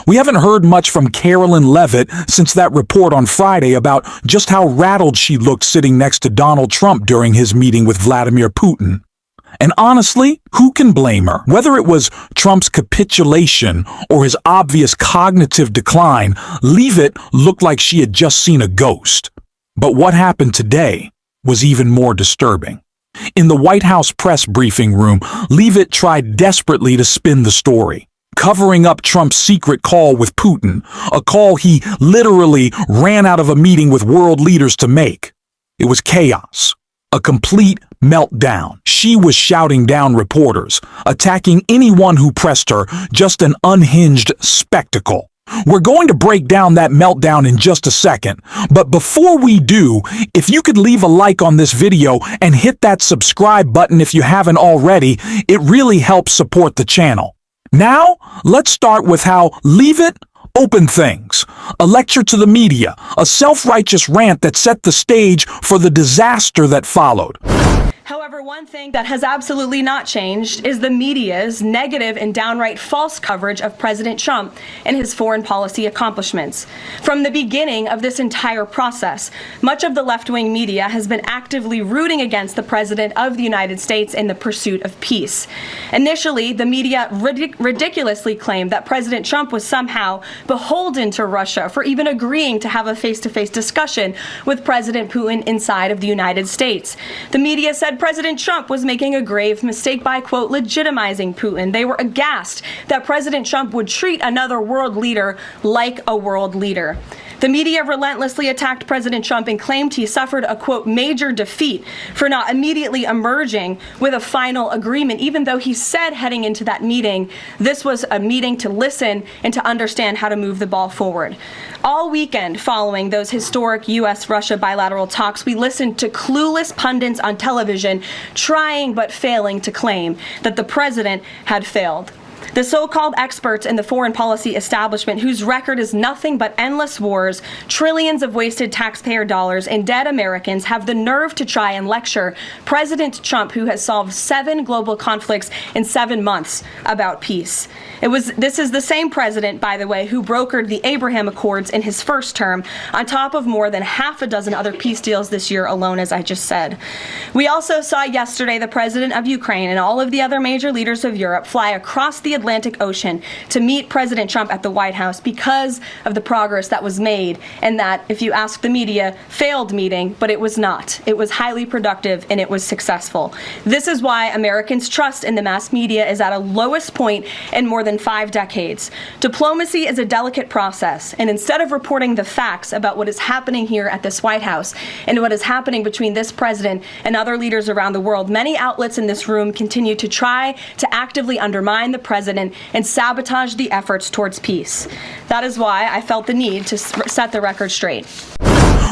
We haven't heard much from Karoline Leavitt since that report on Friday about just how rattled she looked sitting next to Donald Trump during his meeting with Vladimir Putin. And honestly, who can blame her? Whether it was Trump's capitulation or his obvious cognitive decline, Leavitt looked like she had just seen a ghost. But what happened today was even more disturbing. In the White House press briefing room, Leavitt tried desperately to spin the story, covering up Trump's secret call with Putin, a call he literally ran out of a meeting with world leaders to make. It was chaos, a complete meltdown. She was shouting down reporters, attacking anyone who pressed her, just an unhinged spectacle. We're going to break down that meltdown in just a second, but before we do, if you could leave a like on this video and hit that subscribe button if you haven't already, it really helps support the channel. Now, let's start with how Leavitt opened things. A lecture to the media, a self-righteous rant that set the stage for the disaster that followed. However, one thing that has absolutely not changed is the media's negative and downright false coverage of President Trump and his foreign policy accomplishments. From the beginning of this entire process, much of the left-wing media has been actively rooting against the President of the United States in the pursuit of peace. Initially, the media ridiculously claimed that President Trump was somehow beholden to Russia for even agreeing to have a face-to-face discussion with President Putin inside of the United States. The media said President Trump was making a grave mistake by, quote, legitimizing Putin. They were aghast that President Trump would treat another world leader like a world leader. The media relentlessly attacked President Trump and claimed he suffered a, quote, major defeat for not immediately emerging with a final agreement, even though he said heading into that meeting, this was a meeting to listen and to understand how to move the ball forward. All weekend following those historic U.S.-Russia bilateral talks, we listened to clueless pundits on television trying but failing to claim that the president had failed. The so-called experts in the foreign policy establishment, whose record is nothing but endless wars, trillions of wasted taxpayer dollars, and dead Americans, have the nerve to try and lecture President Trump, who has solved 7 global conflicts in 7 months, about peace. This is the same president, by the way, who brokered the Abraham Accords in his first term, on top of more than half a dozen other peace deals this year alone, as I just said. We also saw yesterday the president of Ukraine and all of the other major leaders of Europe fly across the Atlantic Ocean to meet President Trump at the White House because of the progress that was made, and that, if you ask the media, failed meeting, but it was not. It was highly productive and it was successful. This is why Americans' trust in the mass media is at a lowest point in more than 5 decades. Diplomacy is a delicate process, and instead of reporting the facts about what is happening here at this White House and what is happening between this president and other leaders around the world, many outlets in this room continue to try to actively undermine the president and sabotage the efforts towards peace. That is why I felt the need to set the record straight.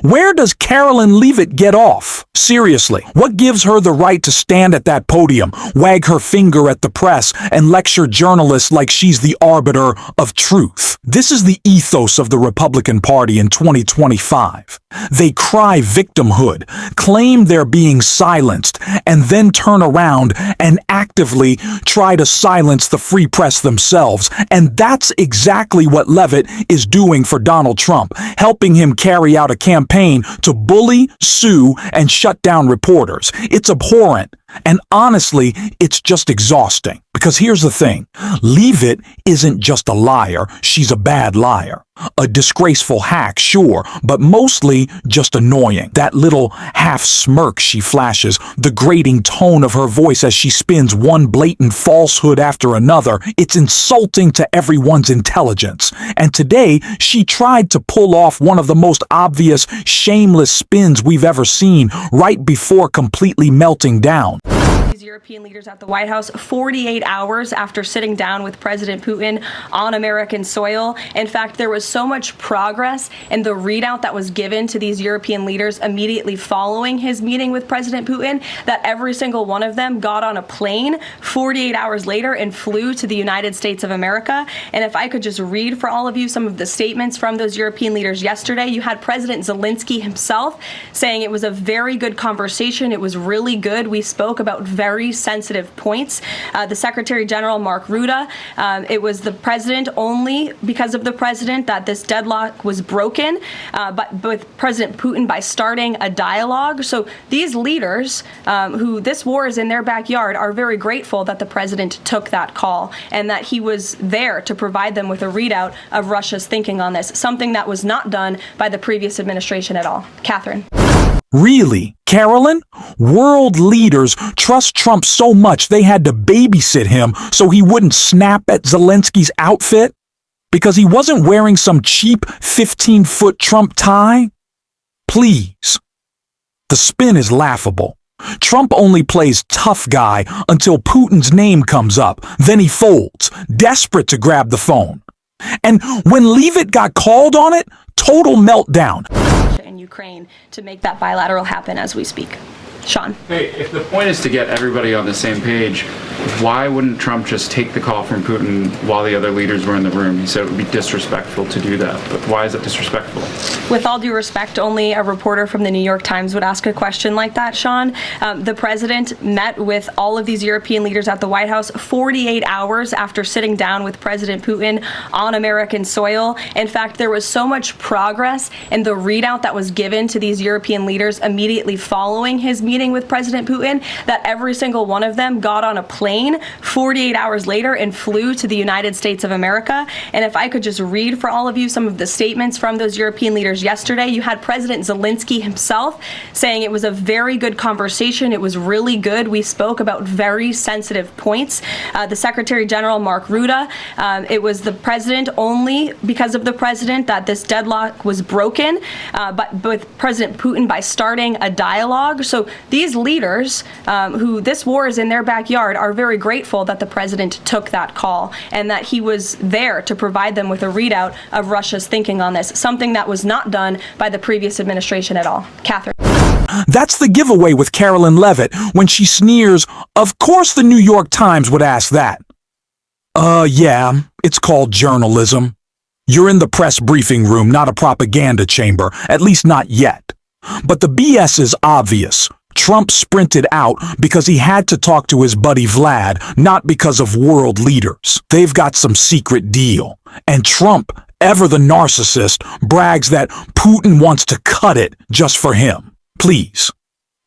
Where does Karoline Leavitt get off? Seriously, what gives her the right to stand at that podium, wag her finger at the press, and lecture journalists like she's the arbiter of truth? This is the ethos of the Republican Party in 2025. They cry victimhood, claim they're being silenced, and then turn around and actively try to silence the free press themselves. And that's exactly what Leavitt is doing for Donald Trump, helping him carry out a campaign to bully, sue, and shut down reporters. It's abhorrent. And honestly, it's just exhausting. Because here's the thing, Leavitt isn't just a liar, she's a bad liar. A disgraceful hack, sure, but mostly just annoying. That little half smirk she flashes, the grating tone of her voice as she spins one blatant falsehood after another, it's insulting to everyone's intelligence. And today, she tried to pull off one of the most obvious, shameless spins we've ever seen, right before completely melting down. These European leaders at the White House 48 hours after sitting down with President Putin on American soil. In fact, there was so much progress in the readout that was given to these European leaders immediately following his meeting with President Putin that every single one of them got on a plane 48 hours later and flew to the United States of America. And if I could just read for all of you some of the statements from those European leaders yesterday, you had President Zelensky himself saying it was a very good conversation. It was really good. We spoke spoke about very sensitive points. The Secretary General, Mark Rutte, it was the president, only because of the president, that this deadlock was broken, but with President Putin by starting a dialogue. So these leaders, who this war is in their backyard, are very grateful that the president took that call and that he was there to provide them with a readout of Russia's thinking on this, something that was not done by the previous administration at all. Catherine. Really, Karoline? World leaders trust Trump so much they had to babysit him so he wouldn't snap at Zelensky's outfit? Because he wasn't wearing some cheap 15-foot Trump tie? Please. The spin is laughable. Trump only plays tough guy until Putin's name comes up. Then he folds, desperate to grab the phone. And when Leavitt got called on it, total meltdown. In Ukraine to make that bilateral happen as we speak. Sean. Hey, if the point is to get everybody on the same page, why wouldn't Trump just take the call from Putin while the other leaders were in the room? He said it would be disrespectful to do that, but why is it disrespectful? With all due respect, only a reporter from the New York Times would ask a question like that, Sean. The president met with all of these European leaders at the White House 48 hours after sitting down with President Putin on American soil. In fact, there was so much progress in the readout that was given to these European leaders immediately following his meeting with President Putin that every single one of them got on a plane 48 hours later and flew to the United States of America. And if I could just read for all of you some of the statements from those European leaders yesterday, you had President Zelensky himself saying it was a very good conversation. It was really good. We spoke about very sensitive points. The Secretary General, Mark Rutte, it was the president, only because of the president, that this deadlock was broken, but with President Putin by starting a dialogue. So these leaders, who this war is in their backyard, are very grateful that the president took that call and that he was there to provide them with a readout of Russia's thinking on this, something that was not done by the previous administration at all. Catherine. That's the giveaway with Karoline Leavitt when she sneers, "Of course the New York Times would ask that." Yeah, it's called journalism. You're in the press briefing room, not a propaganda chamber, at least not yet. But the BS is obvious. Trump sprinted out because he had to talk to his buddy Vlad, not because of world leaders. They've got some secret deal. And Trump, ever the narcissist, brags that Putin wants to cut it just for him. Please.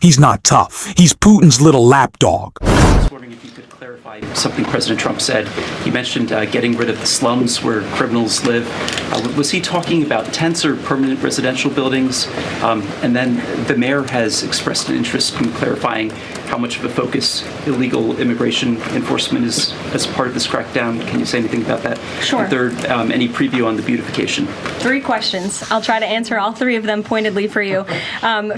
He's not tough. He's Putin's little lapdog. I was wondering if you could clarify something President Trump said. He mentioned getting rid of the slums where criminals live. Was he talking about tents or permanent residential buildings? And then the mayor has expressed an interest in clarifying how much of a focus illegal immigration enforcement is as part of this crackdown. Can you say anything about that? Sure. And third, any preview on the beautification? 3 questions. I'll try to answer all 3 of them pointedly for you.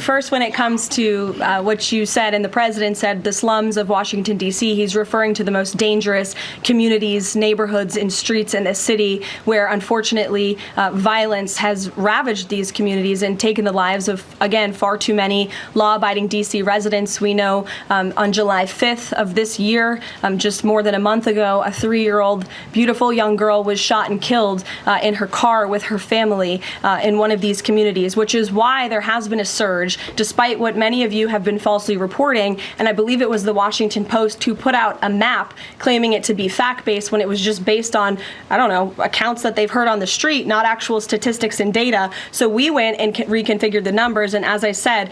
First, when it comes to what you said, and the president said, the slums of Washington, D.C., he's referring to the most dangerous communities, neighborhoods, and streets in this city where, unfortunately, violence has ravaged these communities and taken the lives of, again, far too many law-abiding D.C. residents. We know on July 5th of this year, just more than a month ago, a 3-year-old beautiful young girl was shot and killed in her car with her family in one of these communities, which is why there has been a surge, despite what many of you have been falsely reporting. And I believe it was the Washington Post who put out a map claiming it to be fact-based when it was just based on, I don't know, accounts that they've heard on the street, not actual statistics and data. So we went and reconfigured the numbers, and as I said,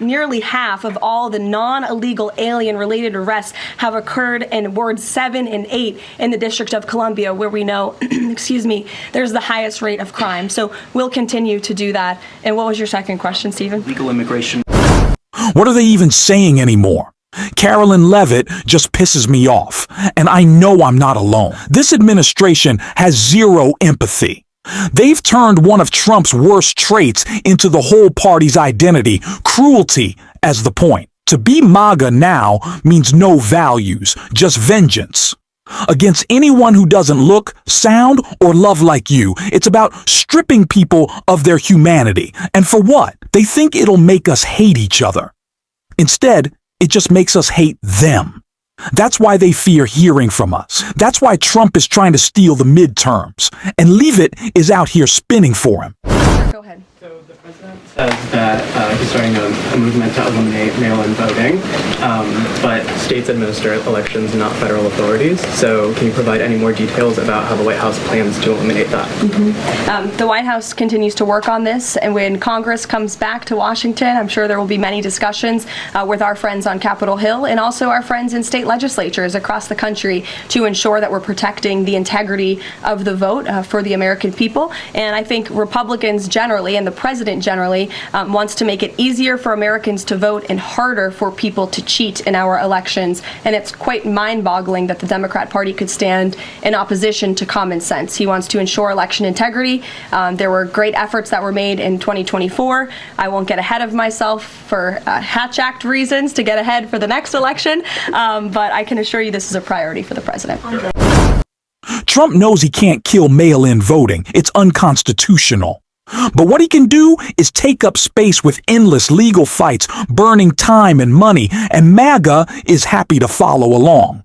nearly half of all the non-illegal alien-related arrests have occurred in wards 7 and 8 in the District of Columbia, where we know, excuse me, there's the highest rate of crime. So we'll continue to do that. And what was your second question, Stephen? Legal immigration. What are they even saying anymore? Karoline Leavitt just pisses me off, and I know I'm not alone. This administration has zero empathy. They've turned one of Trump's worst traits into the whole party's identity, cruelty as the point. To be MAGA now means no values, just vengeance. Against anyone who doesn't look, sound, or love like you. It's about stripping people of their humanity. And for what? They think it'll make us hate each other. Instead, it just makes us hate them. That's why they fear hearing from us. That's why Trump is trying to steal the midterms. And Leavitt is out here spinning for him. Go ahead. So the president says that he's starting a movement to eliminate mail-in voting, but states administer elections, not federal authorities. So can you provide any more details about how the White House plans to eliminate that? The White House continues to work on this, and when Congress comes back to Washington, I'm sure there will be many discussions with our friends on Capitol Hill and also our friends in state legislatures across the country to ensure that we're protecting the integrity of the vote for the American people. And I think Republicans generally, and the president generally, wants to make it easier for Americans to vote and harder for people to cheat in our elections. And it's quite mind-boggling that the Democrat Party could stand in opposition to common sense. He wants to ensure election integrity. There were great efforts that were made in 2024. I won't get ahead of myself for Hatch Act reasons to get ahead for the next election, but I can assure you this is a priority for the president. Trump knows he can't kill mail-in voting. It's unconstitutional. But what he can do is take up space with endless legal fights, burning time and money, and MAGA is happy to follow along.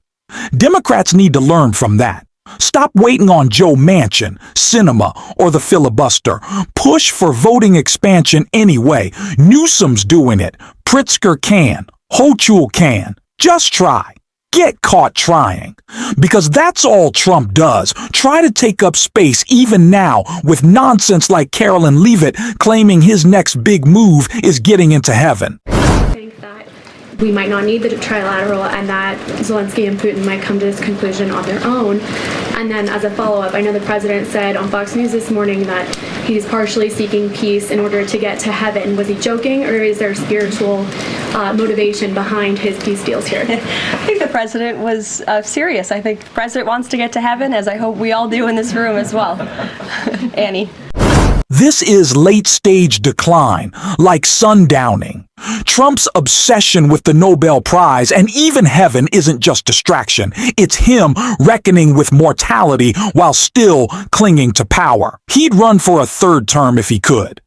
Democrats need to learn from that. Stop waiting on Joe Manchin, Sinema, or the filibuster. Push for voting expansion anyway. Newsom's doing it. Pritzker can. Hochul can. Just try. Get caught trying. Because that's all Trump does. Try to take up space even now with nonsense like Karoline Leavitt claiming his next big move is getting into heaven. I think that we might not need the trilateral and that Zelensky and Putin might come to this conclusion on their own. And then as a follow-up, I know the president said on Fox News this morning that he's partially seeking peace in order to get to heaven. Was he joking, or is there spiritual motivation behind his peace deals here? I think the president was serious. I think the president wants to get to heaven, as I hope we all do in this room as well. Annie. This is late-stage decline, like sundowning. Trump's obsession with the Nobel Prize and even heaven isn't just distraction. It's him reckoning with mortality while still clinging to power. He'd run for a third term if he could.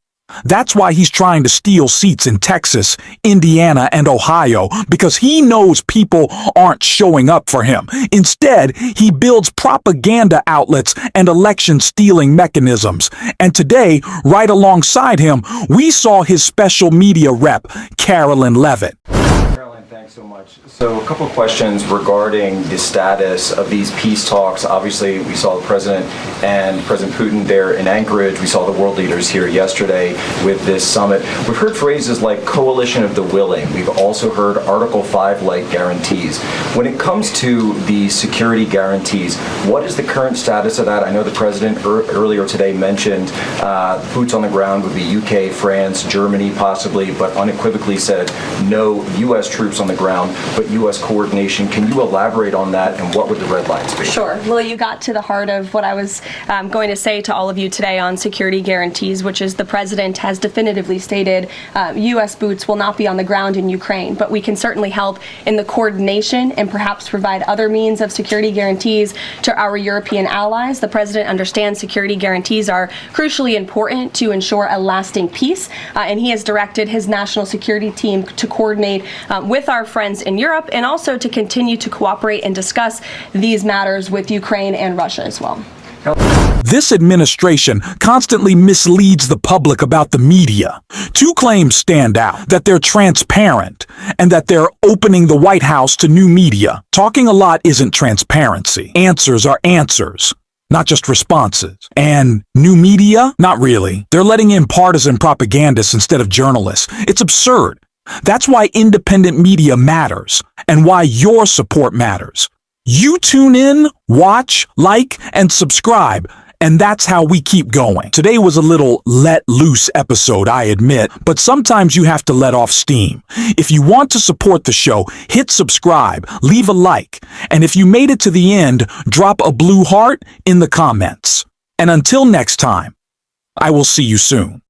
That's why he's trying to steal seats in Texas, Indiana, and Ohio, because he knows people aren't showing up for him. Instead, he builds propaganda outlets and election-stealing mechanisms. And today, right alongside him, we saw his special media rep, Karoline Leavitt. Karoline, thanks so much. So a couple of questions regarding the status of these peace talks. Obviously, we saw the president and President Putin there in Anchorage. We saw the world leaders here yesterday with this summit. We've heard phrases like coalition of the willing. We've also heard Article 5-like guarantees. When it comes to the security guarantees, what is the current status of that? I know the president earlier today mentioned boots on the ground would be UK, France, Germany possibly, but unequivocally said no U.S. troops on the ground, but U.S. coordination. Can you elaborate on that, and what would the red lines be? Sure. Well, you got to the heart of what I was going to say to all of you today on security guarantees, which is the president has definitively stated U.S. boots will not be on the ground in Ukraine, but we can certainly help in the coordination and perhaps provide other means of security guarantees to our European allies. The president understands security guarantees are crucially important to ensure a lasting peace, and he has directed his national security team to coordinate with our friends in Europe and also to continue to cooperate and discuss these matters with Ukraine and Russia as well. This administration constantly misleads the public about the media. Two claims stand out: that they're transparent and that they're opening the White House to new media. Talking a lot isn't transparency. Answers are answers, not just responses. And new media? Not really. They're letting in partisan propagandists instead of journalists. It's absurd. That's why independent media matters and why your support matters. You tune in, watch, like, and subscribe, and that's how we keep going. Today was a little let loose episode, I admit, but sometimes you have to let off steam. If you want to support the show, hit subscribe, leave a like, and if you made it to the end, drop a blue heart in the comments. And until next time, I will see you soon.